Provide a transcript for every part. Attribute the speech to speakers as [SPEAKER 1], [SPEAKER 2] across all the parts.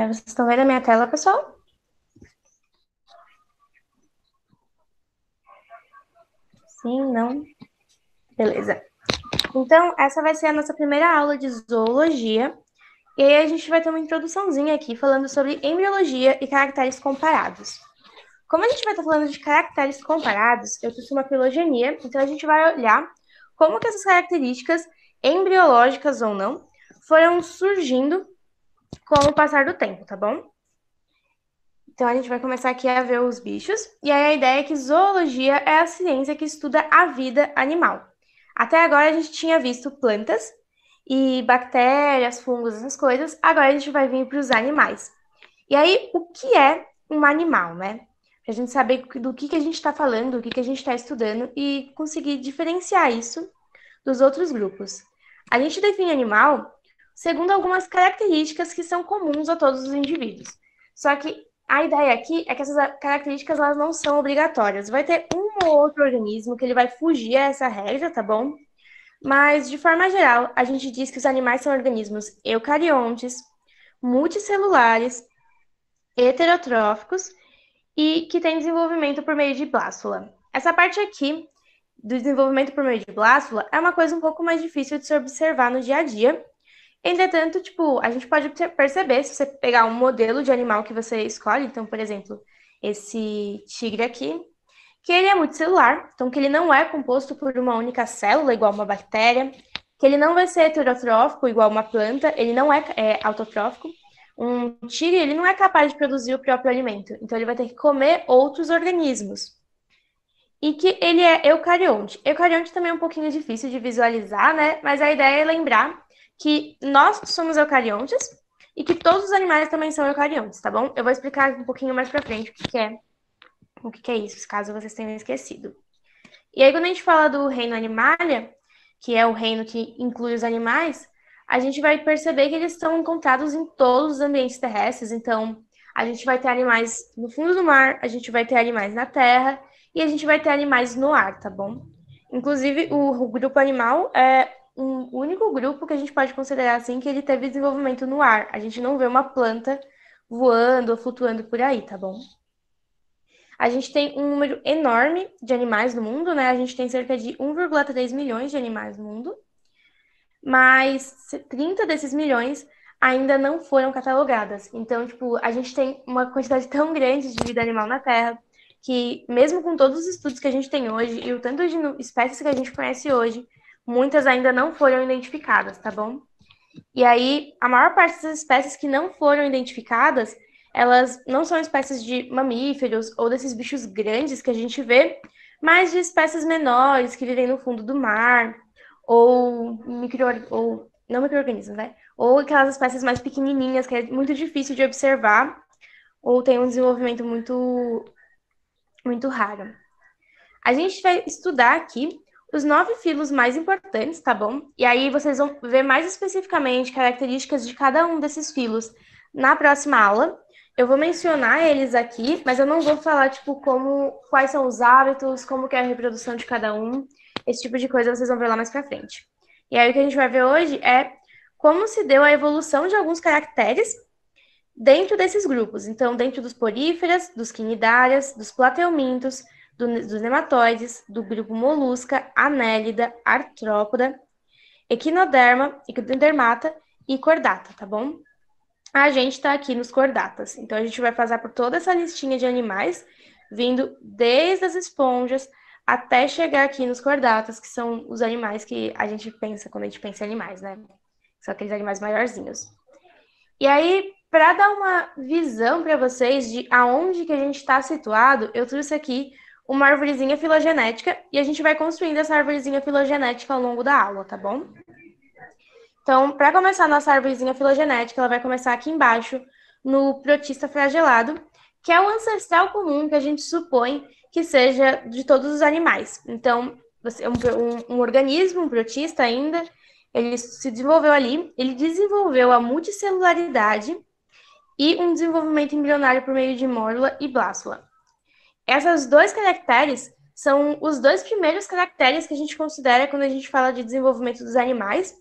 [SPEAKER 1] Vocês estão vendo a minha tela, pessoal? Sim, não? Beleza. Então, essa vai ser a nossa primeira aula de zoologia. E aí a gente vai ter uma introduçãozinha aqui falando sobre embriologia e caracteres comparados. Como a gente vai estar falando de caracteres comparados, eu trouxe uma filogenia, então a gente vai olhar como que essas características, embriológicas ou não, foram surgindo com o passar do tempo, tá bom? Então a gente vai começar aqui a ver os bichos, e aí a ideia é que zoologia é a ciência que estuda a vida animal. Até agora a gente tinha visto plantas e bactérias, fungos, essas coisas, agora a gente vai vir para os animais. E aí, o que é um animal, né? Pra gente saber do que a gente está falando, do que a gente está estudando e conseguir diferenciar isso dos outros grupos. A gente define animal segundo algumas características que são comuns a todos os indivíduos. Só que a ideia aqui é que essas características elas não são obrigatórias. Vai ter um ou outro organismo que ele vai fugir a essa regra, tá bom? Mas, de forma geral, a gente diz que os animais são organismos eucariontes, multicelulares, heterotróficos e que têm desenvolvimento por meio de blástula. Essa parte aqui do desenvolvimento por meio de blástula é uma coisa um pouco mais difícil de se observar no dia a dia. Entretanto, tipo, a gente pode perceber se você pegar um modelo de animal que você escolhe, então, por exemplo, esse tigre aqui, que ele é multicelular, então que ele não é composto por uma única célula, igual uma bactéria, que ele não vai ser heterotrófico, igual uma planta, ele não é autotrófico. Um tigre, ele não é capaz de produzir o próprio alimento, então ele vai ter que comer outros organismos. E que ele é eucarionte. Eucarionte também é um pouquinho difícil de visualizar, né? Mas a ideia é lembrar que nós somos eucariontes e que todos os animais também são eucariontes, tá bom? Eu vou explicar um pouquinho mais pra frente o que é isso, caso vocês tenham esquecido. E aí, quando a gente fala do reino animalia, que é o reino que inclui os animais, a gente vai perceber que eles estão encontrados em todos os ambientes terrestres. Então, a gente vai ter animais no fundo do mar, a gente vai ter animais na terra e a gente vai ter animais no ar, tá bom? Inclusive, o grupo animal é um único grupo que a gente pode considerar assim que ele teve desenvolvimento no ar. A gente não vê uma planta voando ou flutuando por aí, tá bom? A gente tem um número enorme de animais no mundo, né? A gente tem cerca de 1,3 milhões de animais no mundo, mas 30 desses milhões ainda não foram catalogadas. Então, tipo, a gente tem uma quantidade tão grande de vida animal na Terra que, mesmo com todos os estudos que a gente tem hoje e o tanto de espécies que a gente conhece hoje, muitas ainda não foram identificadas, tá bom? E aí, a maior parte das espécies que não foram identificadas, elas não são espécies de mamíferos ou desses bichos grandes que a gente vê, mas de espécies menores que vivem no fundo do mar, ou não micro-organismos, né? Ou aquelas espécies mais pequenininhas que é muito difícil de observar ou tem um desenvolvimento muito raro. A gente vai estudar aqui os 9 filos mais importantes, tá bom? E aí vocês vão ver mais especificamente características de cada um desses filos na próxima aula. Eu vou mencionar eles aqui, mas eu não vou falar, tipo, quais são os hábitos, como que é a reprodução de cada um. Esse tipo de coisa vocês vão ver lá mais pra frente. E aí o que a gente vai ver hoje é como se deu a evolução de alguns caracteres dentro desses grupos. Então, dentro dos poríferas, dos quinidárias, dos plateumintos, dos nematóides, do grupo molusca, anélida, artrópoda, equinoderma, equidodermata e cordata, tá bom? A gente está aqui nos cordatas. Então, a gente vai passar por toda essa listinha de animais, vindo desde as esponjas até chegar aqui nos cordatas, que são os animais que a gente pensa quando a gente pensa em animais, né? São aqueles animais maiorzinhos. E aí, para dar uma visão para vocês de aonde que a gente está situado, eu trouxe aqui uma arvorezinha filogenética e a gente vai construindo essa arvorezinha filogenética ao longo da aula, tá bom? Então, para começar a nossa arvorezinha filogenética, ela vai começar aqui embaixo, no protista flagelado, que é o ancestral comum que a gente supõe que seja de todos os animais. Então, um organismo, um protista ainda, ele se desenvolveu ali, ele desenvolveu a multicelularidade e um desenvolvimento embrionário por meio de mórula e blástula. Esses dois caracteres são os dois primeiros caracteres que a gente considera quando a gente fala de desenvolvimento dos animais,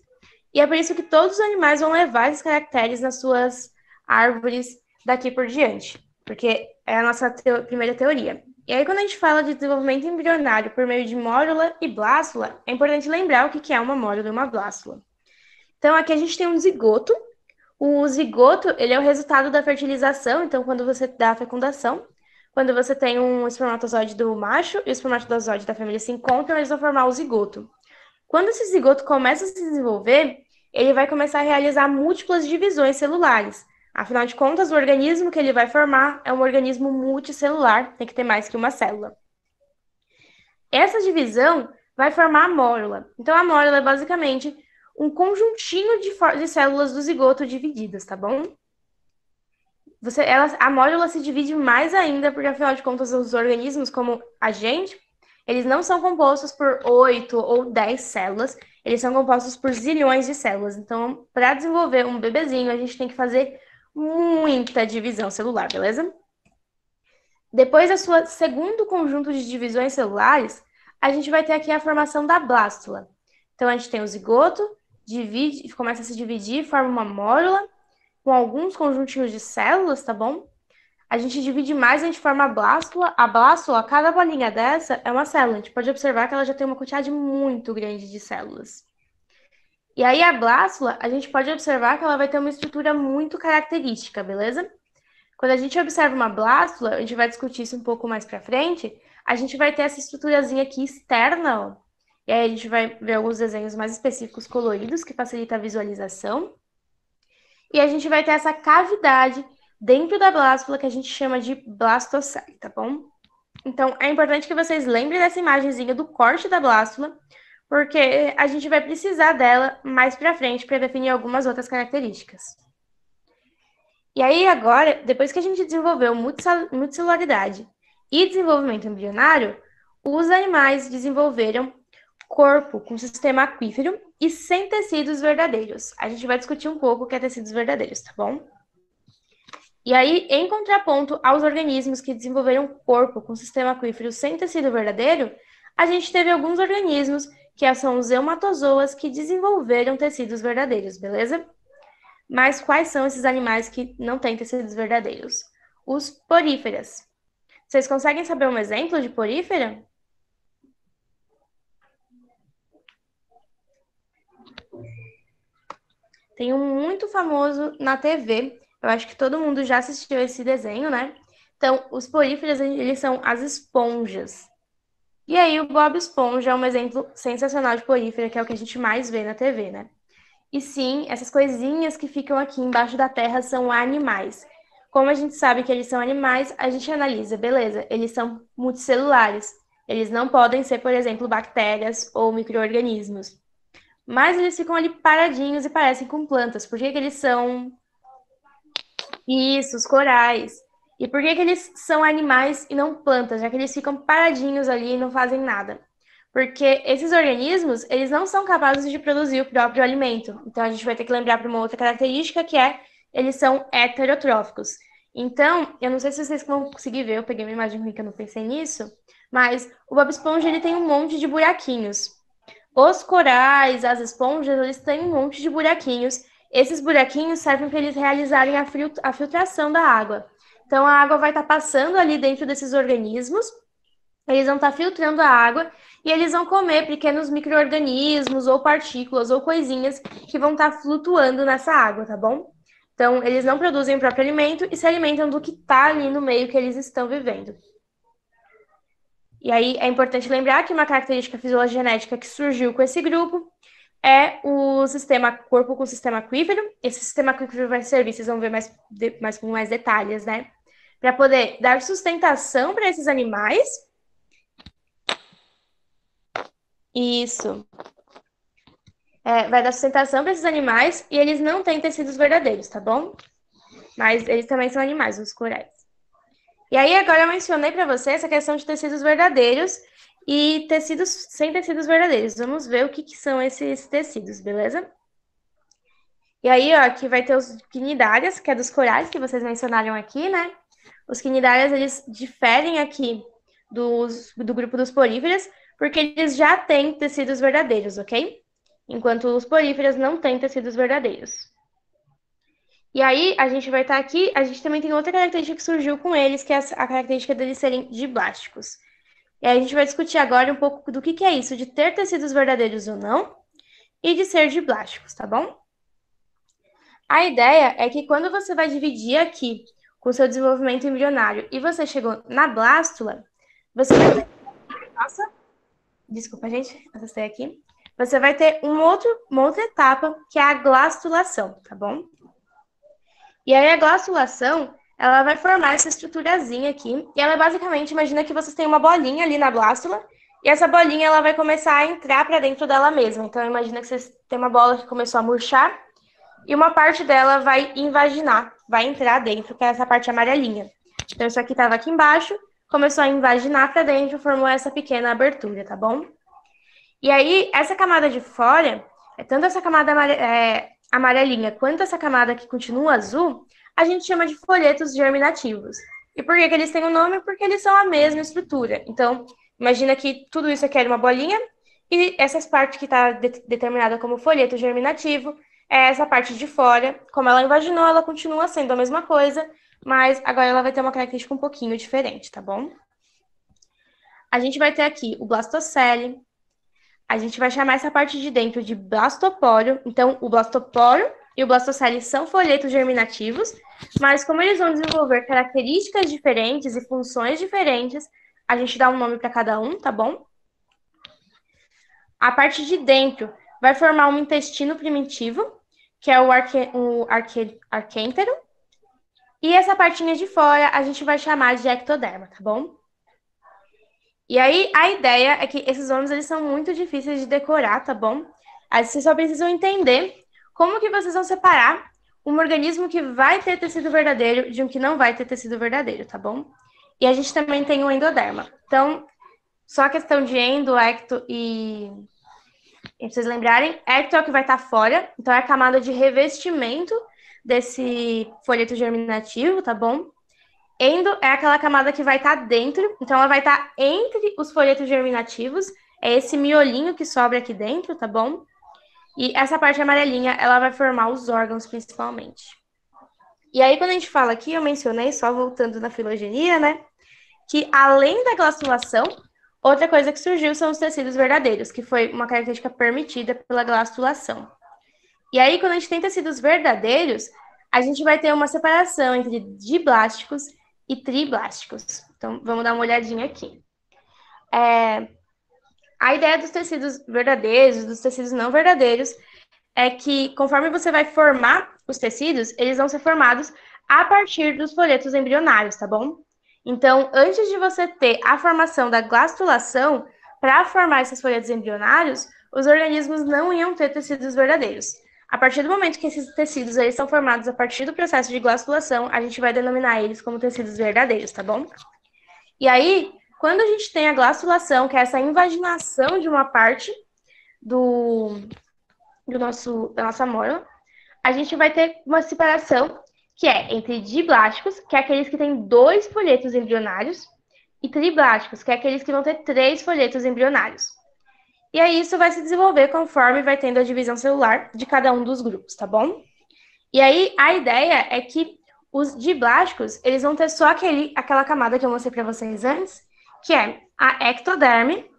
[SPEAKER 1] e é por isso que todos os animais vão levar esses caracteres nas suas árvores daqui por diante, porque é a nossa primeira teoria. E aí, quando a gente fala de desenvolvimento embrionário por meio de mórula e blástula, é importante lembrar o que é uma mórula e uma blástula. Então, aqui a gente tem um zigoto. O zigoto, ele é o resultado da fertilização, então, quando você dá a fecundação, quando você tem um espermatozoide do macho e o espermatozoide da fêmea se encontram, eles vão formar o zigoto. Quando esse zigoto começa a se desenvolver, ele vai começar a realizar múltiplas divisões celulares. Afinal de contas, o organismo que ele vai formar é um organismo multicelular, tem que ter mais que uma célula. Essa divisão vai formar a mórula. Então, a mórula é basicamente um conjuntinho de células do zigoto divididas, tá bom? A mórula se divide mais ainda, porque afinal de contas, os organismos, como a gente, eles não são compostos por 8 ou 10 células, eles são compostos por zilhões de células. Então, para desenvolver um bebezinho, a gente tem que fazer muita divisão celular, beleza? Depois do seu segundo conjunto de divisões celulares, a gente vai ter aqui a formação da blástula. Então, a gente tem o zigoto, começa a se dividir, forma uma mórula, com alguns conjuntinhos de células, tá bom? A gente divide mais, a gente forma a blástula. A blástula, cada bolinha dessa é uma célula. A gente pode observar que ela já tem uma quantidade muito grande de células. E aí, a blástula, a gente pode observar que ela vai ter uma estrutura muito característica, beleza? Quando a gente observa uma blástula, a gente vai discutir isso um pouco mais pra frente, a gente vai ter essa estruturazinha aqui externa, ó. E aí a gente vai ver alguns desenhos mais específicos coloridos, que facilita a visualização. E a gente vai ter essa cavidade dentro da blástula que a gente chama de blastocele, tá bom? Então, é importante que vocês lembrem dessa imagenzinha do corte da blástula, porque a gente vai precisar dela mais pra frente para definir algumas outras características. E aí, agora, depois que a gente desenvolveu multicelularidade e desenvolvimento embrionário, os animais desenvolveram corpo com sistema aquífero e sem tecidos verdadeiros. A gente vai discutir um pouco o que é tecidos verdadeiros, tá bom? E aí, em contraponto aos organismos que desenvolveram corpo com sistema aquífero sem tecido verdadeiro, a gente teve alguns organismos, que são os eumatozoas, que desenvolveram tecidos verdadeiros, beleza? Mas quais são esses animais que não têm tecidos verdadeiros? Os poríferas. Vocês conseguem saber um exemplo de porífera? Tem um muito famoso na TV. Eu acho que todo mundo já assistiu esse desenho, né? Então, os poríferas, eles são as esponjas. E aí, o Bob Esponja é um exemplo sensacional de porífera, que é o que a gente mais vê na TV, né? E sim, essas coisinhas que ficam aqui embaixo da terra são animais. Como a gente sabe que eles são animais, a gente analisa, beleza, eles são multicelulares. Eles não podem ser, por exemplo, bactérias ou micro-organismos. Mas eles ficam ali paradinhos e parecem com plantas. Por que que eles são isso, os corais? E por que que eles são animais e não plantas, já que eles ficam paradinhos ali e não fazem nada? Porque esses organismos, eles não são capazes de produzir o próprio alimento. Então, a gente vai ter que lembrar para uma outra característica, que é, eles são heterotróficos. Então, eu não sei se vocês vão conseguir ver, eu peguei uma imagem ruim que eu não pensei nisso, mas o Bob Esponja, ele tem um monte de buraquinhos. Os corais, as esponjas, eles têm um monte de buraquinhos. Esses buraquinhos servem para eles realizarem a filtração da água. Então, a água vai estar passando ali dentro desses organismos, eles vão estar filtrando a água e eles vão comer pequenos micro-organismos ou partículas ou coisinhas que vão estar flutuando nessa água, tá bom? Então, eles não produzem o próprio alimento e se alimentam do que está ali no meio que eles estão vivendo. E aí é importante lembrar que uma característica fisiologenética que surgiu com esse grupo é o corpo com sistema aquífero. Esse sistema aquífero vai servir, vocês vão ver com mais detalhes, né? Para poder dar sustentação para esses animais. Isso. Vai dar sustentação para esses animais e eles não têm tecidos verdadeiros, tá bom? Mas eles também são animais, os corais. E aí, agora eu mencionei para você essa questão de tecidos verdadeiros e tecidos sem tecidos verdadeiros. Vamos ver o que são esses tecidos, beleza? E aí, ó, aqui vai ter os quinidárias, que é dos corais, que vocês mencionaram aqui, né? Os quinidárias, eles diferem aqui do grupo dos poríferas, porque eles já têm tecidos verdadeiros, ok? Enquanto os poríferas não têm tecidos verdadeiros. E aí, a gente vai estar aqui, a gente também tem outra característica que surgiu com eles, que é a característica deles serem diblásticos. E aí a gente vai discutir agora um pouco do que é isso de ter tecidos verdadeiros ou não e de ser diblásticos, tá bom? A ideia é que quando você vai dividir aqui com o seu desenvolvimento embrionário e você chegou na blástula, você vai ter... Nossa, desculpa, gente, assustei aqui. Você vai ter uma outra etapa, que é a glastulação, tá bom? E aí a glastulação, ela vai formar essa estruturazinha aqui, e ela basicamente, imagina que vocês têm uma bolinha ali na blástula, e essa bolinha ela vai começar a entrar para dentro dela mesma. Então imagina que vocês têm uma bola que começou a murchar, e uma parte dela vai invaginar, vai entrar dentro, que é essa parte amarelinha. Então isso aqui estava aqui embaixo, começou a invaginar para dentro, formou essa pequena abertura, tá bom? E aí, essa camada de fora, tanto essa camada amarelinha quanto essa camada que continua azul, a gente chama de folhetos germinativos. E por que que eles têm o nome? Porque eles são a mesma estrutura. Então, imagina que tudo isso aqui é uma bolinha, e essa parte que está determinada como folheto germinativo é essa parte de fora. Como ela invaginou, ela continua sendo a mesma coisa, mas agora ela vai ter uma característica um pouquinho diferente, tá bom? A gente vai ter aqui o blastocele. A gente vai chamar essa parte de dentro de blastopóreo. Então, o blastopóreo e o blastocele são folhetos germinativos, mas como eles vão desenvolver características diferentes e funções diferentes, a gente dá um nome para cada um, tá bom? A parte de dentro vai formar um intestino primitivo, que é o arquêntero. E essa partinha de fora a gente vai chamar de ectoderma, tá bom? E aí, a ideia é que esses nomes, eles são muito difíceis de decorar, tá bom? Aí vocês só precisam entender como que vocês vão separar um organismo que vai ter tecido verdadeiro de um que não vai ter tecido verdadeiro, tá bom? E a gente também tem o endoderma. Então, só a questão de endo, ecto e pra vocês lembrarem, ecto é o que vai estar fora, então é a camada de revestimento desse folheto germinativo, tá bom? Endo é aquela camada que vai estar dentro, então ela vai estar entre os folhetos germinativos, é esse miolinho que sobra aqui dentro, tá bom? E essa parte amarelinha, ela vai formar os órgãos principalmente. E aí, quando a gente fala aqui, eu mencionei, só voltando na filogenia, né? Que além da glastulação, outra coisa que surgiu são os tecidos verdadeiros, que foi uma característica permitida pela glastulação. E aí, quando a gente tem tecidos verdadeiros, a gente vai ter uma separação entre diblásticos e triblásticos. Então, vamos dar uma olhadinha aqui. A ideia dos tecidos verdadeiros, dos tecidos não verdadeiros, é que conforme você vai formar os tecidos, eles vão ser formados a partir dos folhetos embrionários, tá bom? Então, antes de você ter a formação da glastulação, para formar esses folhetos embrionários, os organismos não iam ter tecidos verdadeiros. A partir do momento que esses tecidos eles são formados a partir do processo de glastulação, a gente vai denominar eles como tecidos verdadeiros, tá bom? E aí, quando a gente tem a glastulação, que é essa invaginação de uma parte da nossa amora, a gente vai ter uma separação que é entre diblásticos, que é aqueles que têm 2 folhetos embrionários, e triblásticos, que é aqueles que vão ter 3 folhetos embrionários. E aí isso vai se desenvolver conforme vai tendo a divisão celular de cada um dos grupos, tá bom? E aí a ideia é que os diblásticos, eles vão ter só aquela camada que eu mostrei para vocês antes, que é a ectoderme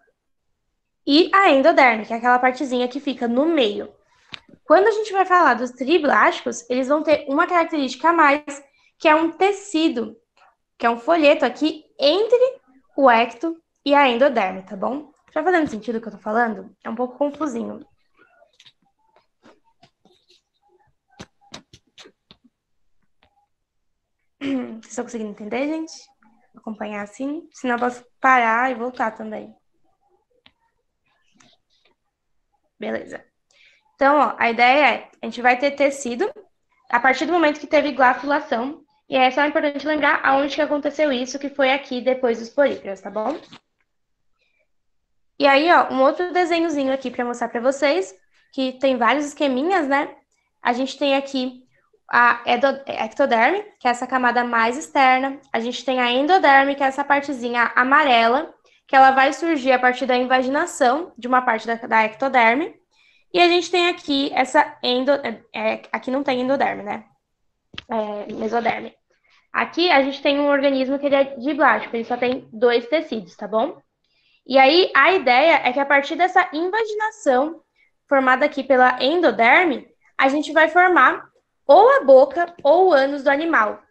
[SPEAKER 1] e a endoderme, que é aquela partezinha que fica no meio. Quando a gente vai falar dos triblásticos, eles vão ter uma característica a mais, que é um tecido, que é um folheto aqui entre o ecto e a endoderme, tá bom? Tá fazendo sentido o que eu tô falando? É um pouco confusinho. Vocês estão conseguindo entender, gente? Acompanhar assim? Senão eu posso parar e voltar também. Beleza. Então, ó, a ideia é, a gente vai ter tecido a partir do momento que teve glastulação, e é só importante lembrar aonde que aconteceu isso, que foi aqui depois dos poríferos, tá bom? E aí, ó, um outro desenhozinho aqui para mostrar para vocês, que tem vários esqueminhas, né? A gente tem aqui a ectoderme, que é essa camada mais externa. A gente tem a endoderme, que é essa partezinha amarela, que ela vai surgir a partir da invaginação de uma parte da ectoderme. E a gente tem aqui essa aqui não tem endoderme, né? mesoderme. Aqui a gente tem um organismo que ele é diplástico, ele só tem 2 tecidos, tá bom? E aí a ideia é que a partir dessa invaginação formada aqui pela endoderme, a gente vai formar ou a boca ou o ânus do animal.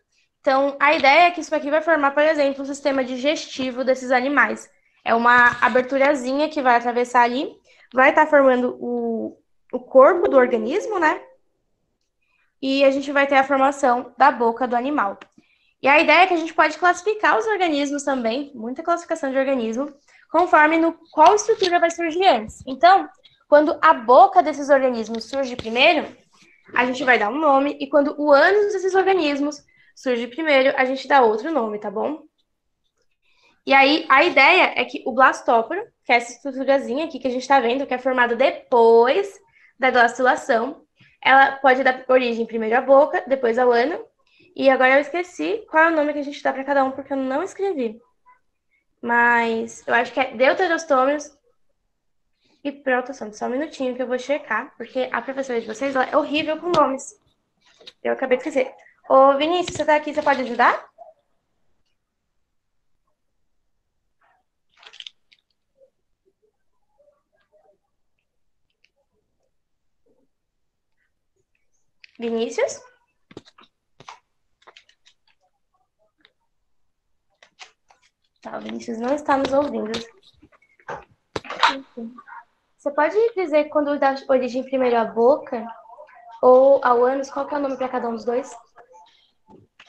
[SPEAKER 1] Então, a ideia é que isso aqui vai formar, por exemplo, o sistema digestivo desses animais. É uma aberturazinha que vai atravessar ali, vai estar formando o corpo do organismo, né? E a gente vai ter a formação da boca do animal. E a ideia é que a gente pode classificar os organismos também, muita classificação de organismo, conforme no qual estrutura vai surgir antes. Então, quando a boca desses organismos surge primeiro, a gente vai dar um nome, e quando o ânus desses organismos surge primeiro, a gente dá outro nome, tá bom? E aí, a ideia é que o blastóporo, que é essa estruturazinha aqui que a gente está vendo, que é formada depois da glaculação, ela pode dar origem primeiro à boca, depois ao ano. E agora eu esqueci qual é o nome que a gente dá para cada um, porque eu não escrevi. Mas eu acho que é deuterostômios e protossômios. Só um minutinho que eu vou checar, porque a professora de vocês ela é horrível com nomes. Eu acabei de esquecer. Ô, Vinícius, você tá aqui, você pode ajudar? Vinícius? Tá, o Vinícius não está nos ouvindo. Você pode dizer quando dá origem primeiro à boca ou ao ânus, qual que é o nome para cada um dos dois?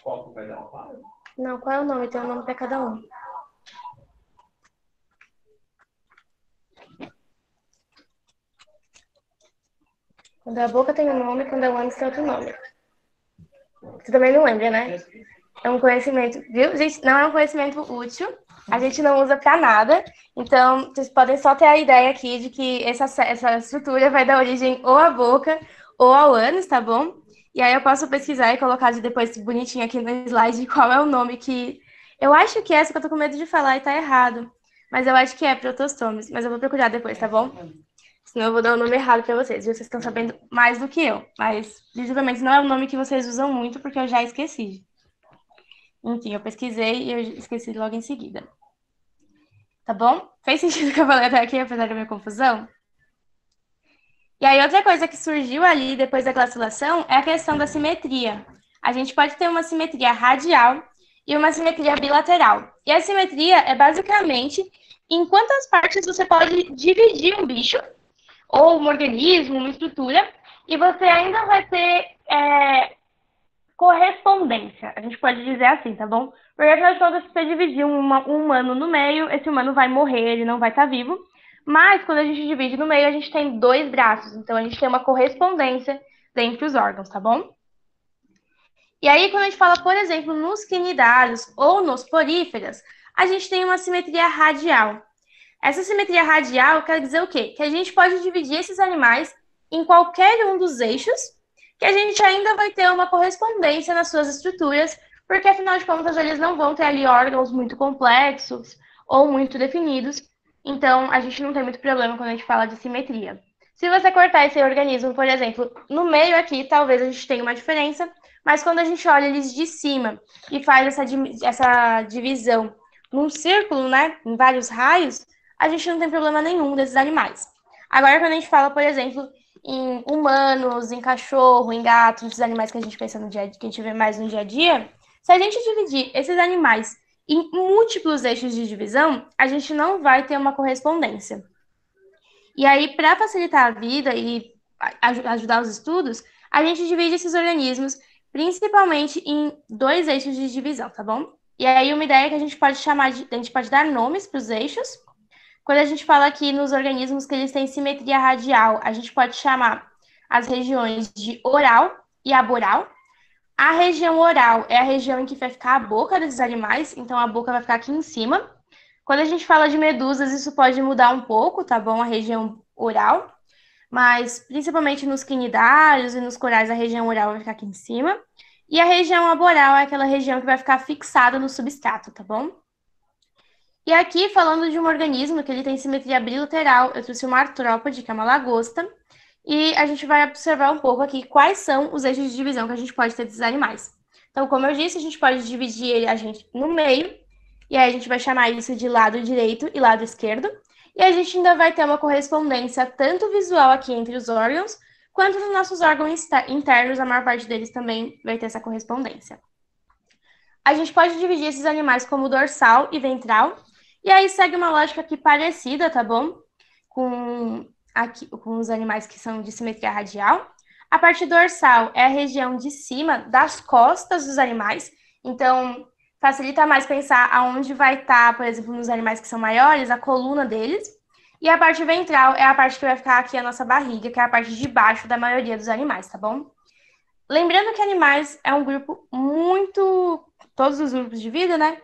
[SPEAKER 2] Qual que vai dar?
[SPEAKER 1] Não, qual é o nome? Tem um nome para cada um. Quando é a boca tem um nome, quando é o ânus tem outro nome. Você também não lembra, né? É um conhecimento, viu? Gente, não é um conhecimento útil. A gente não usa para nada. Então, vocês podem só ter a ideia aqui de que essa estrutura vai dar origem ou à boca ou ao ânus, tá bom? E aí eu posso pesquisar e colocar de depois bonitinho aqui no slide qual é o nome que... Eu acho que é essa que eu tô com medo de falar e tá errado. Mas eu acho que é protostomes. Mas eu vou procurar depois, tá bom? Senão eu vou dar o nome errado para vocês. Vocês estão sabendo mais do que eu. Mas, visivelmente, não é um nome que vocês usam muito, porque eu já esqueci. Enfim, eu pesquisei e eu esqueci logo em seguida. Tá bom? Fez sentido o que eu falei até aqui, apesar da minha confusão? E aí, outra coisa que surgiu ali depois da glaciação é a questão da simetria. A gente pode ter uma simetria radial e uma simetria bilateral. E a simetria é basicamente em quantas partes você pode dividir um bicho, ou um organismo, uma estrutura, e você ainda vai ter correspondência. A gente pode dizer assim, tá bom? Porque afinal de contas, se você dividir um humano no meio, esse humano vai morrer, ele não vai estar vivo. Mas quando a gente divide no meio, a gente tem 2 braços. Então a gente tem uma correspondência dentre os órgãos, tá bom? E aí, quando a gente fala, por exemplo, nos quinidários ou nos poríferas, a gente tem uma simetria radial. Essa simetria radial quer dizer o quê? Que a gente pode dividir esses animais em qualquer um dos eixos, que a gente ainda vai ter uma correspondência nas suas estruturas, porque afinal de contas eles não vão ter ali órgãos muito complexos ou muito definidos, então a gente não tem muito problema quando a gente fala de simetria. Se você cortar esse organismo, por exemplo, no meio aqui, talvez a gente tenha uma diferença, mas quando a gente olha eles de cima e faz essa divisão num círculo, né, em vários raios, a gente não tem problema nenhum desses animais. Agora, quando a gente fala, por exemplo, em humanos, em cachorro, em gato, esses animais que a gente pensa no dia, que a gente vê mais no dia a dia, se a gente dividir esses animais em múltiplos eixos de divisão, a gente não vai ter uma correspondência. E aí, para facilitar a vida e ajudar os estudos, a gente divide esses organismos principalmente em 2 eixos de divisão, tá bom? E aí, uma ideia que a gente pode chamar a gente pode dar nomes para os eixos. Quando a gente fala aqui nos organismos que eles têm simetria radial, a gente pode chamar as regiões de oral e aboral. A região oral é a região em que vai ficar a boca desses animais, então a boca vai ficar aqui em cima. Quando a gente fala de medusas, isso pode mudar um pouco, tá bom? A região oral, mas principalmente nos quinidários e nos corais, a região oral vai ficar aqui em cima. E a região aboral é aquela região que vai ficar fixada no substrato, tá bom? E aqui, falando de um organismo que ele tem simetria bilateral, eu trouxe uma artrópode, que é uma lagosta, E a gente vai observar um pouco aqui quais são os eixos de divisão que a gente pode ter desses animais. Então, como eu disse, a gente pode dividir a gente no meio, e aí a gente vai chamar isso de lado direito e lado esquerdo. E a gente ainda vai ter uma correspondência tanto visual aqui entre os órgãos, quanto nos nossos órgãos internos, a maior parte deles também vai ter essa correspondência. A gente pode dividir esses animais como dorsal e ventral, e aí segue uma lógica aqui parecida, tá bom? Com os animais que são de simetria radial. A parte dorsal é a região de cima das costas dos animais, então facilita mais pensar aonde vai estar, por exemplo, nos animais que são maiores, a coluna deles. E a parte ventral é a parte que vai ficar aqui a nossa barriga, que é a parte de baixo da maioria dos animais, tá bom? Lembrando que animais é um grupo muito... Todos os grupos de vida, né?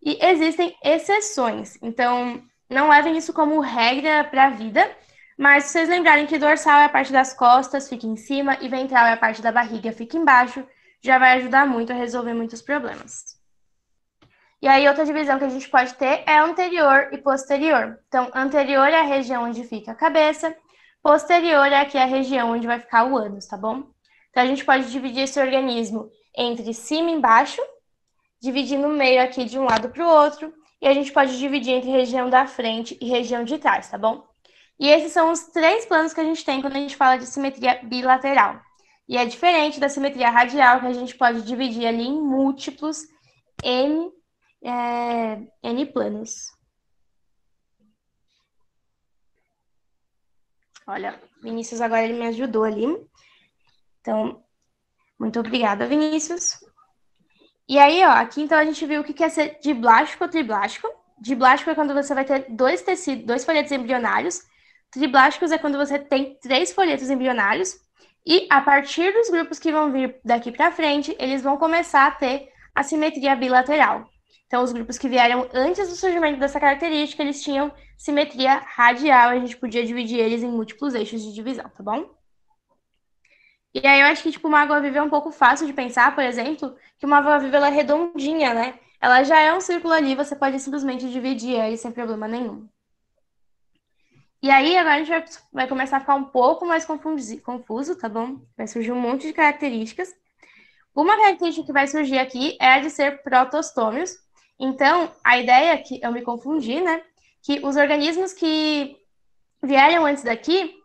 [SPEAKER 1] E existem exceções. Então, não levem isso como regra para a vida, mas se vocês lembrarem que dorsal é a parte das costas, fica em cima, e ventral é a parte da barriga, fica embaixo, já vai ajudar muito a resolver muitos problemas. E aí, outra divisão que a gente pode ter é anterior e posterior. Então, anterior é a região onde fica a cabeça, posterior é aqui a região onde vai ficar o ânus, tá bom? Então, a gente pode dividir esse organismo entre cima e embaixo, dividir no meio aqui de um lado para o outro, e a gente pode dividir entre região da frente e região de trás, tá bom? E esses são os 3 planos que a gente tem quando a gente fala de simetria bilateral. E é diferente da simetria radial, que a gente pode dividir ali em múltiplos N planos. Olha, Vinícius agora ele me ajudou ali. Então, muito obrigada, Vinícius. E aí, ó, aqui então a gente viu o que é ser diblástico ou triblástico. Diblástico é quando você vai ter 2 folhetos embrionários. Triblásticos é quando você tem 3 folhetos embrionários. E a partir dos grupos que vão vir daqui para frente, eles vão começar a ter a simetria bilateral. Então, os grupos que vieram antes do surgimento dessa característica, eles tinham simetria radial. A gente podia dividir eles em múltiplos eixos de divisão, tá bom? E aí eu acho que, tipo, uma água-viva é um pouco fácil de pensar, por exemplo, que uma água-viva ela é redondinha, né? Ela já é um círculo ali, você pode simplesmente dividir ele sem problema nenhum. E aí agora a gente vai começar a ficar um pouco mais confuso, tá bom? Vai surgir um monte de características. Uma característica que vai surgir aqui é a de ser protostômios. Então, a ideia é que eu me confundi, né? Que os organismos que vieram antes daqui,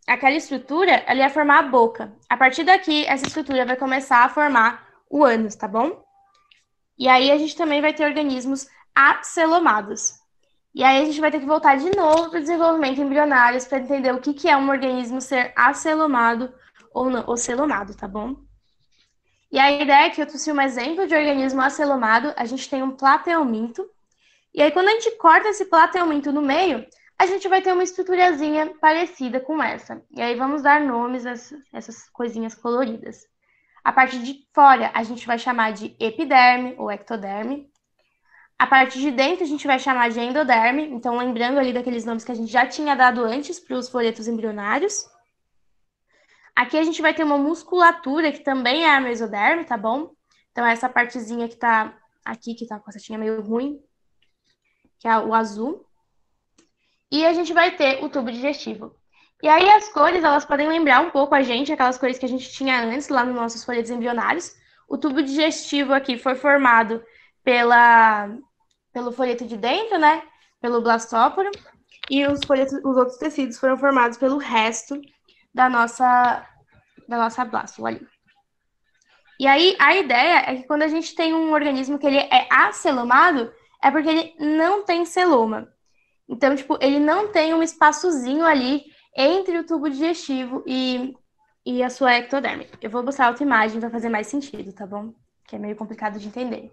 [SPEAKER 1] aquela estrutura, ela ia formar a boca. A partir daqui, essa estrutura vai começar a formar o ânus, tá bom? E aí a gente também vai ter organismos acelomados. E aí a gente vai ter que voltar de novo para o desenvolvimento embrionário para entender o que é um organismo ser acelomado ou não, ou celomado, tá bom? E a ideia é que eu trouxe um exemplo de organismo acelomado, a gente tem um plateuminto, e aí quando a gente corta esse plateuminto no meio, a gente vai ter uma estruturazinha parecida com essa. E aí vamos dar nomes a essas coisinhas coloridas. A parte de fora a gente vai chamar de epiderme ou ectoderme. A parte de dentro a gente vai chamar de endoderme, então lembrando ali daqueles nomes que a gente já tinha dado antes para os folhetos embrionários. Aqui a gente vai ter uma musculatura que também é a mesoderme, tá bom? Então essa partezinha que tá aqui, que tá com a setinha meio ruim, que é o azul. E a gente vai ter o tubo digestivo. E aí as cores, elas podem lembrar um pouco a gente, aquelas cores que a gente tinha antes lá nos nossos folhetos embrionários. O tubo digestivo aqui foi formado pelo folheto de dentro, né? Pelo blastóporo. E os outros tecidos foram formados pelo resto da nossa blástula ali. E aí a ideia é que quando a gente tem um organismo que ele é acelomado, é porque ele não tem celoma. Então, tipo, ele não tem um espaçozinho ali entre o tubo digestivo e a sua ectoderme. Eu vou mostrar outra imagem para fazer mais sentido, tá bom? Que é meio complicado de entender.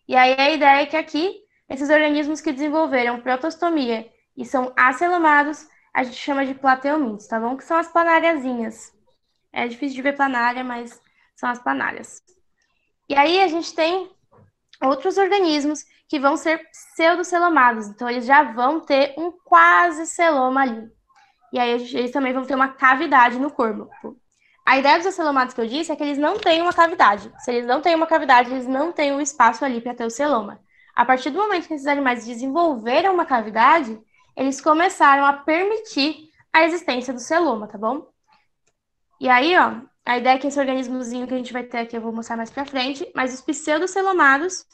[SPEAKER 1] E aí a ideia é que aqui, esses organismos que desenvolveram protostomia e são acelomados, a gente chama de plateumintos, tá bom? Que são as planáriazinhas. É difícil de ver planária, mas são as planárias. E aí a gente tem outros organismos que vão ser pseudocelomados, então eles já vão ter um quase celoma ali. E aí eles também vão ter uma cavidade no corpo. A ideia dos acelomados que eu disse é que eles não têm uma cavidade. Se eles não têm uma cavidade, eles não têm um espaço ali para ter o celoma. A partir do momento que esses animais desenvolveram uma cavidade, eles começaram a permitir a existência do celoma, tá bom? E aí, ó, a ideia é que esse organismozinho que a gente vai ter aqui, eu vou mostrar mais pra frente, mas os pseudocelomados,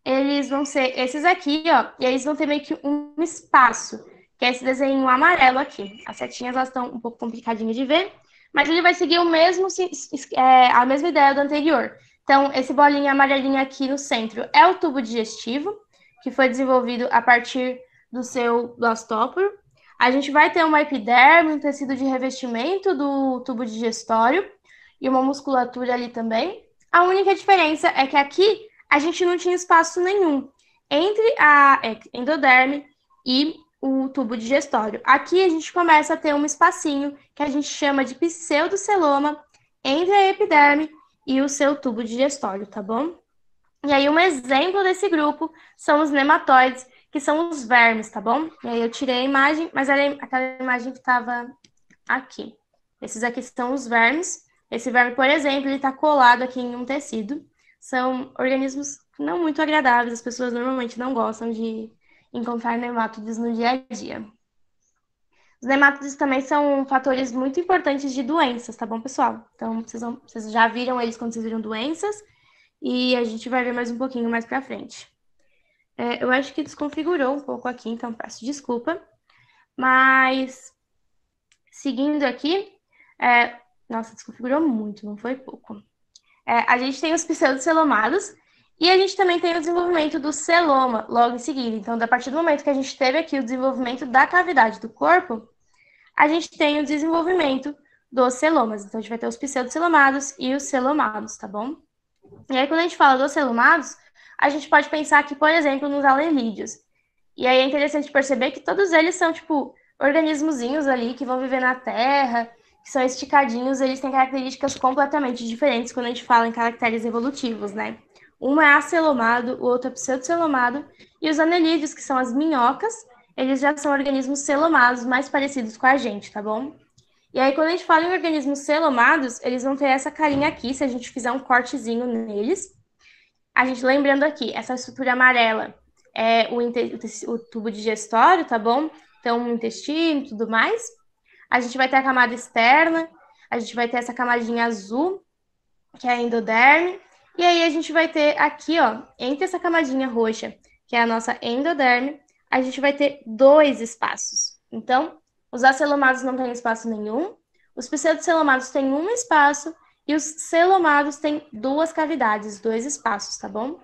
[SPEAKER 1] eles vão ser esses aqui, ó, e aí eles vão ter meio que um espaço, que é esse desenho amarelo aqui. As setinhas, elas estão um pouco complicadinhas de ver, mas ele vai seguir o mesmo, a mesma ideia do anterior. Então, esse bolinho amarelinho aqui no centro é o tubo digestivo, que foi desenvolvido a partir do seu blastóporo. A gente vai ter uma epiderme, um tecido de revestimento do tubo digestório e uma musculatura ali também. A única diferença é que aqui a gente não tinha espaço nenhum entre a endoderme e o tubo digestório. Aqui a gente começa a ter um espacinho que a gente chama de pseudoceloma entre a epiderme e o seu tubo digestório, tá bom? E aí um exemplo desse grupo são os nematóides, que são os vermes, tá bom? E aí eu tirei a imagem, mas era aquela imagem que estava aqui. Esses aqui são os vermes. Esse verme, por exemplo, ele está colado aqui em um tecido. São organismos não muito agradáveis, as pessoas normalmente não gostam de encontrar nematóides no dia a dia. Os nematóides também são fatores muito importantes de doenças, tá bom, pessoal? Então, vocês já viram eles quando vocês viram doenças, e a gente vai ver mais um pouquinho mais pra frente. Eu acho que desconfigurou um pouco aqui, então peço desculpa. Mas, seguindo aqui, nossa, desconfigurou muito, não foi pouco. A gente tem os pseudocelomados e a gente também tem o desenvolvimento do celoma logo em seguida. Então, a partir do momento que a gente teve aqui o desenvolvimento da cavidade do corpo, a gente tem o desenvolvimento dos celomas. Então, a gente vai ter os pseudocelomados e os celomados, tá bom? E aí, quando a gente fala dos celomados, a gente pode pensar aqui, por exemplo, nos anelídeos. E aí é interessante perceber que todos eles são, tipo, organismozinhos ali que vão viver na Terra, que são esticadinhos, eles têm características completamente diferentes quando a gente fala em caracteres evolutivos, né? Um é acelomado, o outro é pseudocelomado, e os anelídeos, que são as minhocas, eles já são organismos celomados mais parecidos com a gente, tá bom? E aí, quando a gente fala em organismos celomados, eles vão ter essa carinha aqui, se a gente fizer um cortezinho neles. A gente lembrando aqui, essa estrutura amarela é o tubo digestório, tá bom? Então, o intestino e tudo mais. A gente vai ter a camada externa, a gente vai ter essa camadinha azul, que é a endoderme. E aí, a gente vai ter aqui, ó, entre essa camadinha roxa, que é a nossa endoderme, a gente vai ter dois espaços. Então, os acelomados não têm espaço nenhum, os pseudocelomados têm um espaço e os celomados têm duas cavidades, dois espaços, tá bom?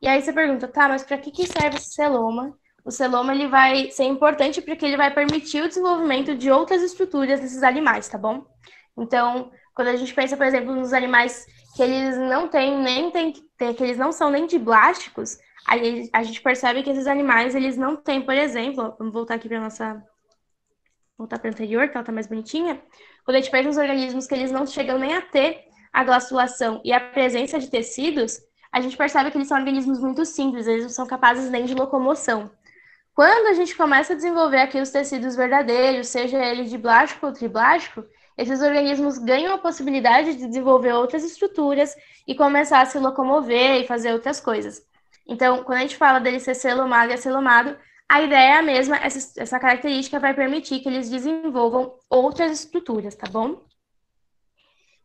[SPEAKER 1] E aí você pergunta, tá, mas para que serve esse celoma? O celoma ele vai ser importante porque ele vai permitir o desenvolvimento de outras estruturas desses animais, tá bom? Então, quando a gente pensa, por exemplo, nos animais que eles não têm que eles não são nem diblásticos, aí a gente percebe que esses animais eles não têm, por exemplo, ó, vamos voltar aqui para nossa voltar para a anterior, que ela tá mais bonitinha. Quando a gente pega uns organismos que eles não chegam nem a ter a glaculação e a presença de tecidos, a gente percebe que eles são organismos muito simples, eles não são capazes nem de locomoção. Quando a gente começa a desenvolver aqui os tecidos verdadeiros, seja ele diblástico ou triblástico, esses organismos ganham a possibilidade de desenvolver outras estruturas e começar a se locomover e fazer outras coisas. Então, quando a gente fala dele ser celomado e acelomado, a ideia é a mesma, essa característica vai permitir que eles desenvolvam outras estruturas, tá bom?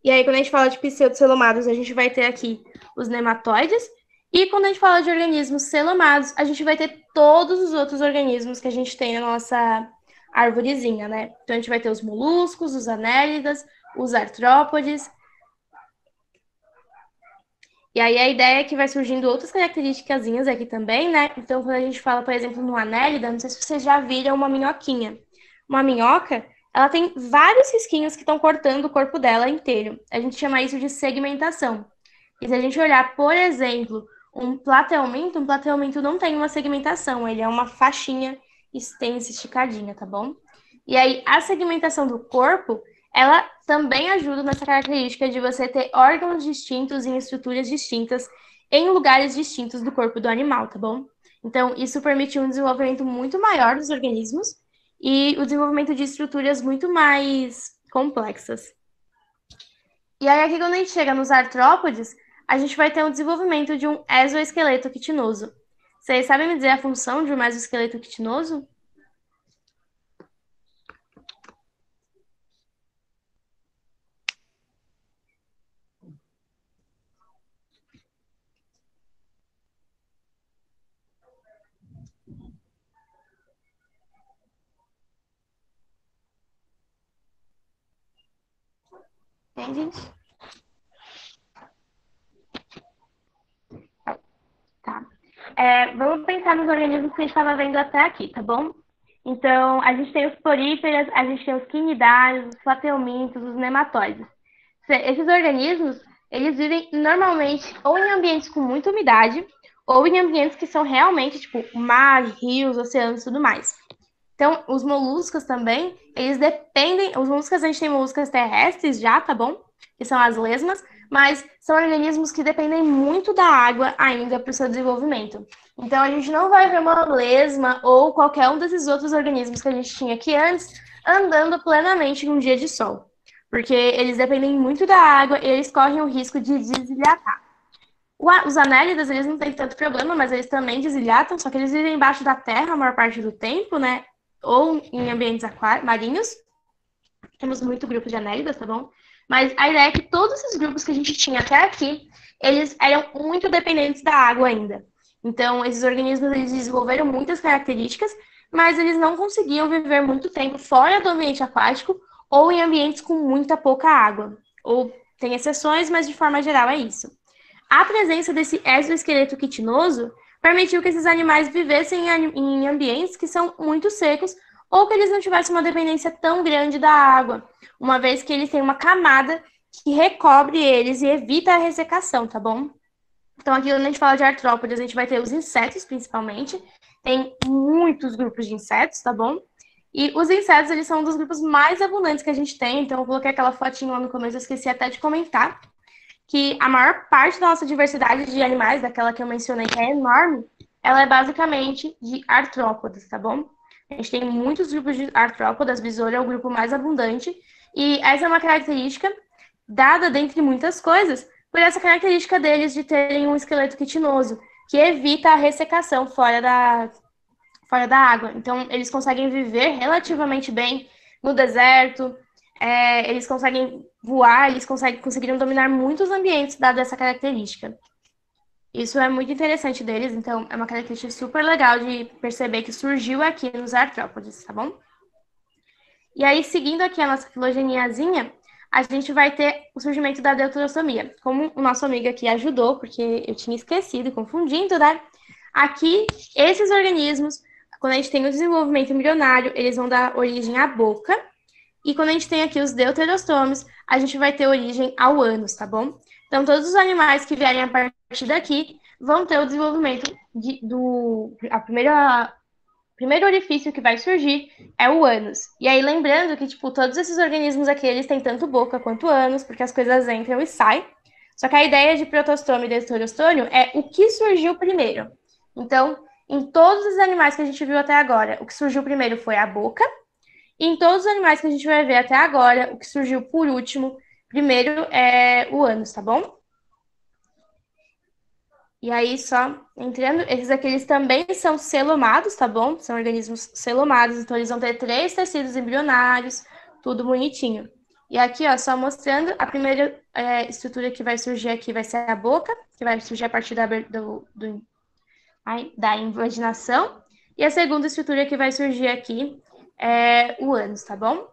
[SPEAKER 1] E aí, quando a gente fala de pseudocelomados, a gente vai ter aqui os nematóides, e quando a gente fala de organismos celomados, a gente vai ter todos os outros organismos que a gente tem na nossa árvorezinha, né? Então, a gente vai ter os moluscos, os anélidas, os artrópodes. E aí, a ideia é que vai surgindo outras características aqui também, né? Então, quando a gente fala, por exemplo, no anélida, não sei se vocês já viram uma minhoquinha. Uma minhoca, ela tem vários risquinhos que estão cortando o corpo dela inteiro. A gente chama isso de segmentação. E se a gente olhar, por exemplo, um plateamento não tem uma segmentação, ele é uma faixinha extensa, esticadinha, tá bom? E aí, a segmentação do corpo, ela também ajuda nessa característica de você ter órgãos distintos em estruturas distintas em lugares distintos do corpo do animal, tá bom? Então, isso permite um desenvolvimento muito maior dos organismos e o desenvolvimento de estruturas muito mais complexas. E aí, aqui, quando a gente chega nos artrópodes, a gente vai ter um desenvolvimento de um exoesqueleto quitinoso. Vocês sabem me dizer a função de um exoesqueleto quitinoso? bem, gente? Tá. Vamos pensar nos organismos que a gente estava vendo até aqui, tá bom? Então, a gente tem os poríferas, a gente tem os quinidários, os plateumintos, os nematóides. Esses organismos, eles vivem normalmente ou em ambientes com muita umidade, ou em ambientes que são realmente, tipo, mar, rios, oceanos e tudo mais. Então, os moluscos também, eles dependem. Os moluscos, a gente tem moluscas terrestres já, tá bom? Que são as lesmas, mas são organismos que dependem muito da água ainda para o seu desenvolvimento. Então, a gente não vai ver uma lesma ou qualquer um desses outros organismos que a gente tinha aqui antes andando plenamente num dia de sol. Porque eles dependem muito da água e eles correm o risco de desidratar. Os anélidas, eles não têm tanto problema, mas eles também desidratam, só que eles vivem embaixo da terra a maior parte do tempo, né? Ou em ambientes marinhos. Temos muito grupo de anélidas, tá bom? Mas a ideia é que todos esses grupos que a gente tinha até aqui, eles eram muito dependentes da água ainda. Então, esses organismos, eles desenvolveram muitas características, mas eles não conseguiam viver muito tempo fora do ambiente aquático ou em ambientes com muita pouca água. Ou tem exceções, mas de forma geral é isso. A presença desse exoesqueleto quitinoso permitiu que esses animais vivessem em ambientes que são muito secos ou que eles não tivessem uma dependência tão grande da água, uma vez que eles têm uma camada que recobre eles e evita a ressecação, tá bom? Então, aqui quando a gente fala de artrópodes, a gente vai ter os insetos, principalmente. Tem muitos grupos de insetos, tá bom? E os insetos, eles são um dos grupos mais abundantes que a gente tem. Então, eu coloquei aquela fotinha lá no começo, eu esqueci até de comentar que a maior parte da nossa diversidade de animais, daquela que eu mencionei que é enorme, ela é basicamente de artrópodes, tá bom? A gente tem muitos grupos de artrópodes, besouro é o grupo mais abundante, e essa é uma característica dada dentre muitas coisas, por essa característica deles de terem um esqueleto quitinoso, que evita a ressecação fora da água. Então, eles conseguem viver relativamente bem no deserto, eles conseguem voar, eles conseguiram dominar muitos ambientes, dada essa característica. Isso é muito interessante deles, então é uma característica super legal de perceber que surgiu aqui nos artrópodes, tá bom? E aí, seguindo aqui a nossa filogeniazinha, a gente vai ter o surgimento da deuterostomia. Como o nosso amigo aqui ajudou, porque eu tinha esquecido, confundindo, né? Aqui, esses organismos, quando a gente tem o desenvolvimento embrionário, eles vão dar origem à boca. E quando a gente tem aqui os deuterostômios, a gente vai ter origem ao ânus, tá bom? Então, todos os animais que vierem a partir daqui vão ter o desenvolvimento primeiro orifício que vai surgir é o ânus. E aí, lembrando que, tipo, todos esses organismos aqui, eles têm tanto boca quanto ânus, porque as coisas entram e saem. Só que a ideia de protostômio e deuterostômio é o que surgiu primeiro. Então, em todos os animais que a gente viu até agora, o que surgiu primeiro foi a boca. E em todos os animais que a gente vai ver até agora, o que surgiu por último, primeiro é o ânus, tá bom? E aí, só entrando, esses aqui eles também são celomados, tá bom? São organismos celomados, então eles vão ter 3 tecidos embrionários, tudo bonitinho. E aqui, ó, só mostrando, a primeira estrutura que vai surgir aqui vai ser a boca, que vai surgir a partir da invaginação. E a segunda estrutura que vai surgir aqui é o ânus, tá bom?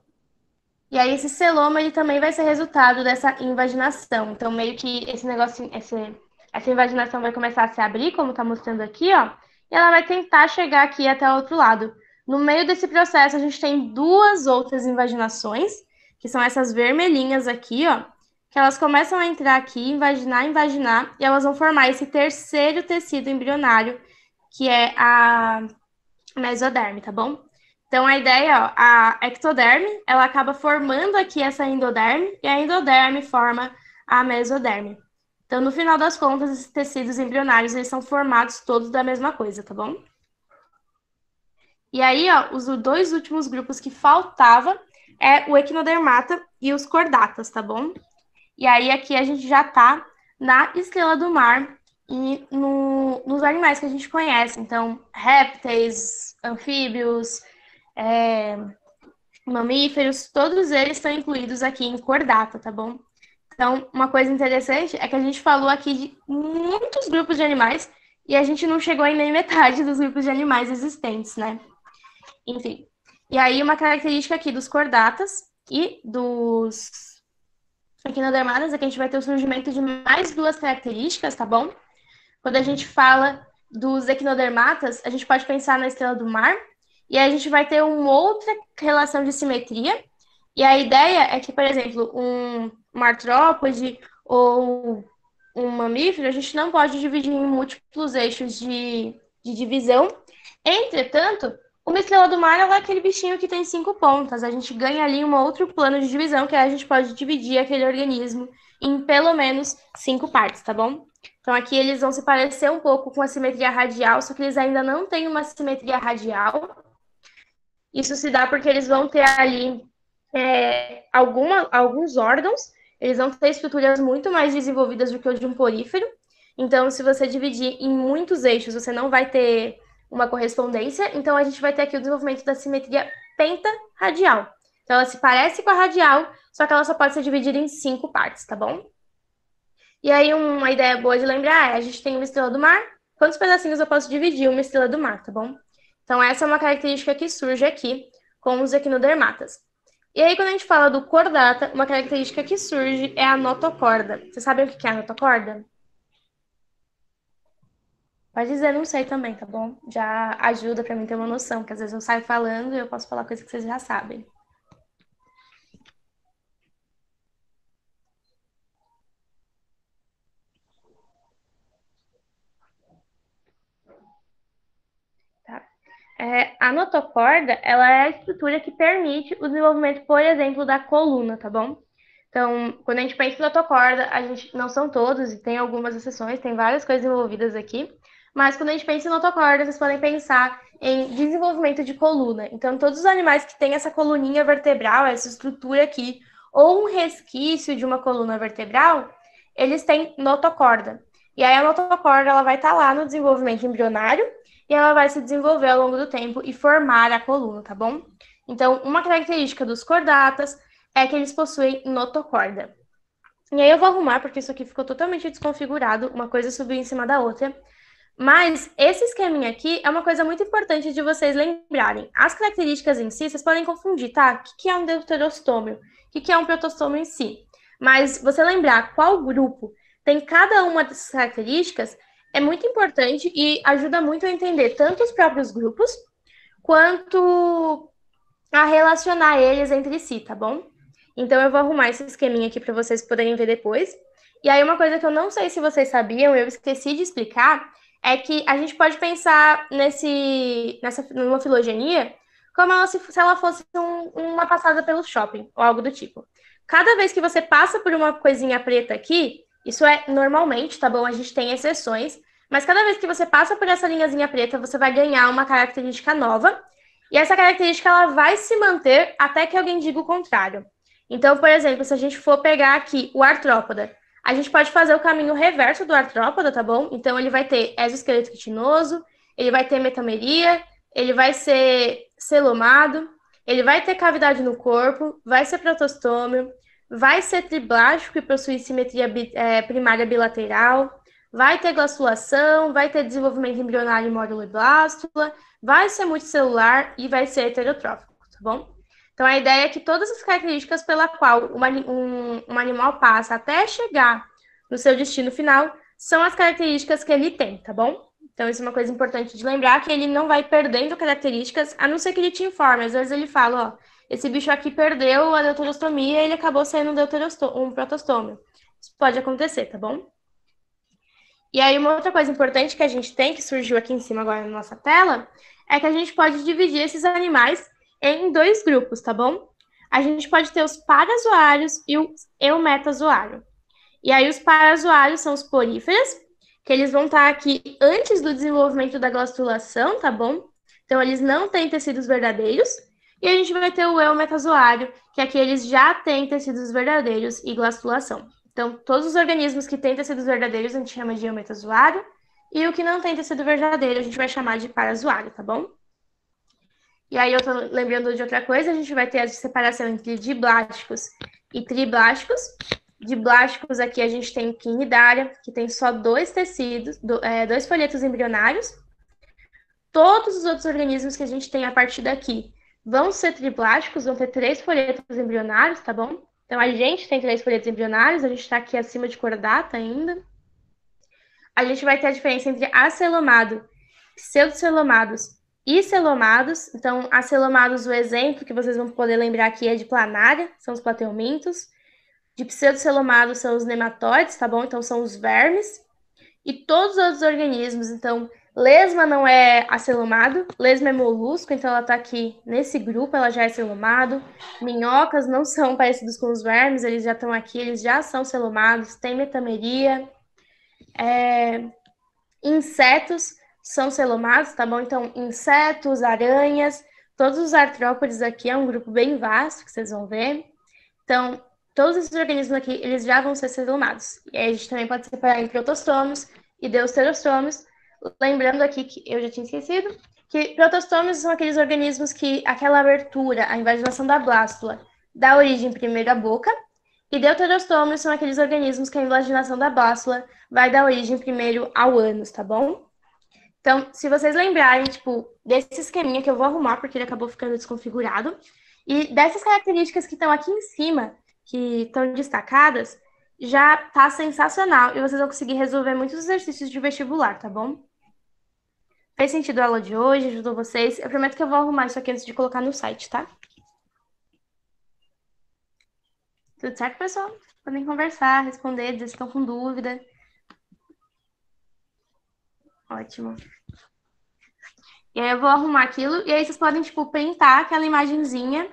[SPEAKER 1] E aí esse celoma, ele também vai ser resultado dessa invaginação. Então, meio que esse negócio, essa invaginação vai começar a se abrir, como tá mostrando aqui, ó. E ela vai tentar chegar aqui até o outro lado. No meio desse processo, a gente tem 2 outras invaginações, que são essas vermelhinhas aqui, ó. Que elas começam a entrar aqui, invaginar, e elas vão formar esse terceiro tecido embrionário, que é a mesoderme, tá bom? Então, a ideia, ó, a ectoderme, ela acaba formando aqui essa endoderme, e a endoderme forma a mesoderme. Então, no final das contas, esses tecidos embrionários, eles são formados todos da mesma coisa, tá bom? E aí, ó, os 2 últimos grupos que faltava é o equinodermata e os cordatas, tá bom? E aí, aqui a gente já tá na estrela do mar e nos animais que a gente conhece. Então, répteis, anfíbios, mamíferos, todos eles estão incluídos aqui em cordata, tá bom? Então, uma coisa interessante é que a gente falou aqui de muitos grupos de animais e a gente não chegou em nem metade dos grupos de animais existentes, né? Enfim. E aí, uma característica aqui dos cordatas e dos Equinodermatas, aqui a gente vai ter o surgimento de mais duas características, tá bom? Quando a gente fala dos equinodermatas, a gente pode pensar na estrela do mar, e aí a gente vai ter uma outra relação de simetria, e a ideia é que, por exemplo, uma artrópode ou um mamífero, a gente não pode dividir em múltiplos eixos de divisão. Entretanto, uma estrela do mar é aquele bichinho que tem 5 pontas. A gente ganha ali um outro plano de divisão, que a gente pode dividir aquele organismo em pelo menos 5 partes, tá bom? Então aqui eles vão se parecer um pouco com a simetria radial, só que eles ainda não têm uma simetria radial. Isso se dá porque eles vão ter ali alguns órgãos, eles vão ter estruturas muito mais desenvolvidas do que o de um porífero. Então, se você dividir em muitos eixos, você não vai ter uma correspondência. Então, a gente vai ter aqui o desenvolvimento da simetria pentaradial. Então, ela se parece com a radial, só que ela só pode ser dividida em 5 partes, tá bom? E aí, uma ideia boa de lembrar é, a gente tem uma estrela do mar, quantos pedacinhos eu posso dividir uma estrela do mar, tá bom? Então, essa é uma característica que surge aqui com os equinodermatas. E aí, quando a gente fala do cordata, uma característica que surge é a notocorda. Vocês sabem o que é a notocorda? Pode dizer, não sei também, tá bom? Já ajuda pra mim ter uma noção, porque às vezes eu saio falando e eu posso falar coisas que vocês já sabem. Tá? A notocorda, ela é a estrutura que permite o desenvolvimento, por exemplo, da coluna, tá bom? Então, quando a gente pensa em notocorda, a gente não são todos, e tem algumas exceções, tem várias coisas envolvidas aqui, mas quando a gente pensa em notocorda, vocês podem pensar em desenvolvimento de coluna. Então, todos os animais que têm essa coluninha vertebral, essa estrutura aqui, ou um resquício de uma coluna vertebral, eles têm notocorda. E aí a notocorda, ela vai estar lá no desenvolvimento embrionário, e ela vai se desenvolver ao longo do tempo e formar a coluna, tá bom? Então, uma característica dos cordatas é que eles possuem notocorda. E aí eu vou arrumar, porque isso aqui ficou totalmente desconfigurado, uma coisa subiu em cima da outra. Mas esse esqueminha aqui é uma coisa muito importante de vocês lembrarem. As características em si, vocês podem confundir, tá? O que é um deuterostômio? O que é um protostômio em si? Mas você lembrar qual grupo tem cada uma dessas características é muito importante e ajuda muito a entender tanto os próprios grupos, quanto a relacionar eles entre si, tá bom? Então eu vou arrumar esse esqueminha aqui para vocês poderem ver depois. E aí uma coisa que eu não sei se vocês sabiam, eu esqueci de explicar, é que a gente pode pensar numa filogenia como se ela fosse uma passada pelo shopping, ou algo do tipo. Cada vez que você passa por uma coisinha preta aqui, isso é normalmente, tá bom? A gente tem exceções, mas cada vez que você passa por essa linhazinha preta, você vai ganhar uma característica nova, e essa característica ela vai se manter até que alguém diga o contrário. Então, por exemplo, se a gente for pegar aqui o artrópoda, a gente pode fazer o caminho reverso do artrópoda, tá bom? Então, ele vai ter exoesqueleto quitinoso, ele vai ter metameria, ele vai ser celomado, ele vai ter cavidade no corpo, vai ser protostômio, vai ser triblástico e possui simetria primária bilateral, vai ter glaculação, vai ter desenvolvimento embrionário em módulo e blástula, vai ser multicelular e vai ser heterotrófico, tá bom? Então, a ideia é que todas as características pela qual um animal passa até chegar no seu destino final são as características que ele tem, tá bom? Então, isso é uma coisa importante de lembrar, que ele não vai perdendo características, a não ser que ele te informe. Às vezes ele fala, ó, esse bicho aqui perdeu a deuterostomia e ele acabou sendo um protostômio. Isso pode acontecer, tá bom? E aí, uma outra coisa importante que a gente tem, que surgiu aqui em cima agora na nossa tela, é que a gente pode dividir esses animais em 2 grupos, tá bom? A gente pode ter os parazoários e o eumetazoário. E aí, os parazoários são os poríferos, que eles vão estar aqui antes do desenvolvimento da glastulação, tá bom? Então, eles não têm tecidos verdadeiros. E a gente vai ter o eumetazoário, que aqui eles já têm tecidos verdadeiros e glastulação. Então, todos os organismos que têm tecidos verdadeiros a gente chama de eumetazoário, e o que não tem tecido verdadeiro a gente vai chamar de parazoário, tá bom? E aí eu tô lembrando de outra coisa, a gente vai ter a separação entre diblásticos e triblásticos. Diblásticos aqui a gente tem quinidária, que tem só 2 tecidos, 2 folhetos embrionários. Todos os outros organismos que a gente tem a partir daqui vão ser triblásticos, vão ter 3 folhetos embrionários, tá bom? Então, a gente tem 3 folhetos embrionários, a gente está aqui acima de cordata ainda. A gente vai ter a diferença entre acelomado, pseudocelomados e celomados. Então, acelomados, o exemplo que vocês vão poder lembrar aqui é de planária, são os plateumintos. De pseudocelomados são os nematóides, tá bom? Então, são os vermes. E todos os outros organismos, então, lesma não é acelomado, lesma é molusco, então ela tá aqui nesse grupo, ela já é celomado. Minhocas não são parecidos com os vermes, eles já estão aqui, eles já são celomados. Tem metameria. Insetos são celomados, tá bom? Então, insetos, aranhas, todos os artrópodes aqui é um grupo bem vasto, que vocês vão ver. Então, todos esses organismos aqui, eles já vão ser celomados. E aí a gente também pode separar em protostômios e deuterostômios. Lembrando aqui que eu já tinha esquecido, que protostômios são aqueles organismos que aquela abertura, a invaginação da blástula, dá origem primeiro à boca, e deuterostômios são aqueles organismos que a invaginação da blástula vai dar origem primeiro ao ânus, tá bom? Então, se vocês lembrarem, tipo, desse esqueminha que eu vou arrumar, porque ele acabou ficando desconfigurado, e dessas características que estão aqui em cima, que estão destacadas, já tá sensacional e vocês vão conseguir resolver muitos exercícios de vestibular, tá bom? Fez sentido a aula de hoje? Ajudou vocês? Eu prometo que eu vou arrumar isso aqui antes de colocar no site, tá? Tudo certo, pessoal? Podem conversar, responder, dizer se estão com dúvida. Ótimo. E aí eu vou arrumar aquilo, e aí vocês podem, tipo, printar aquela imagenzinha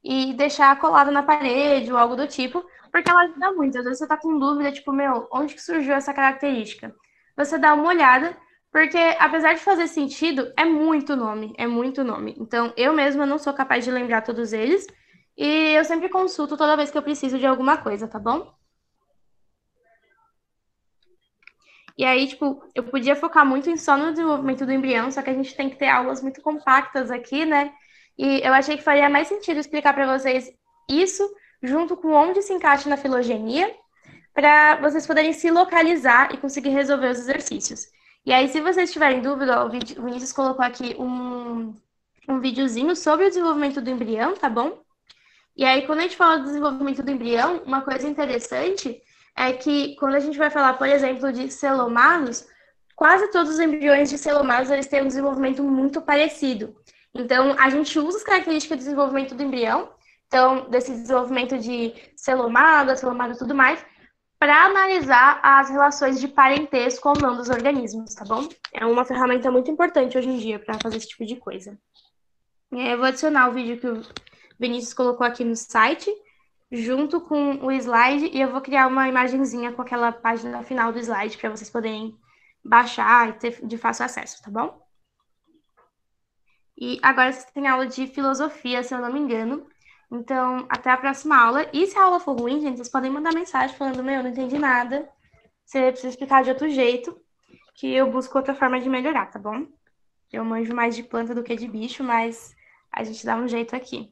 [SPEAKER 1] e deixar colada na parede ou algo do tipo, porque ela ajuda muito. Às vezes você tá com dúvida, tipo, meu, onde que surgiu essa característica? Você dá uma olhada, porque apesar de fazer sentido, é muito nome, é muito nome. Então, eu mesma não sou capaz de lembrar todos eles, e eu sempre consulto toda vez que eu preciso de alguma coisa, tá bom? E aí, tipo, eu podia focar muito só no desenvolvimento do embrião, só que a gente tem que ter aulas muito compactas aqui, né? E eu achei que faria mais sentido explicar para vocês isso, junto com onde se encaixa na filogenia, para vocês poderem se localizar e conseguir resolver os exercícios. E aí, se vocês tiverem dúvida, ó, o Vinícius colocou aqui um videozinho sobre o desenvolvimento do embrião, tá bom? E aí, quando a gente fala do desenvolvimento do embrião, uma coisa interessante é que quando a gente vai falar, por exemplo, de celomados, quase todos os embriões de celomados eles têm um desenvolvimento muito parecido. Então, a gente usa as características do desenvolvimento do embrião, então, desse desenvolvimento de celomado, acelomado e tudo mais, para analisar as relações de parentesco ou não dos organismos, tá bom? É uma ferramenta muito importante hoje em dia para fazer esse tipo de coisa. Eu vou adicionar o vídeo que o Vinícius colocou aqui no site, junto com o slide, e eu vou criar uma imagenzinha com aquela página final do slide para vocês poderem baixar e ter de fácil acesso, tá bom? E agora vocês têm aula de filosofia, se eu não me engano. Então, até a próxima aula. E se a aula for ruim, gente, vocês podem mandar mensagem falando: meu, não entendi nada. Você precisa explicar de outro jeito, que eu busco outra forma de melhorar, tá bom? Eu manjo mais de planta do que de bicho, mas a gente dá um jeito aqui.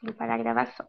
[SPEAKER 1] Vou parar a gravação.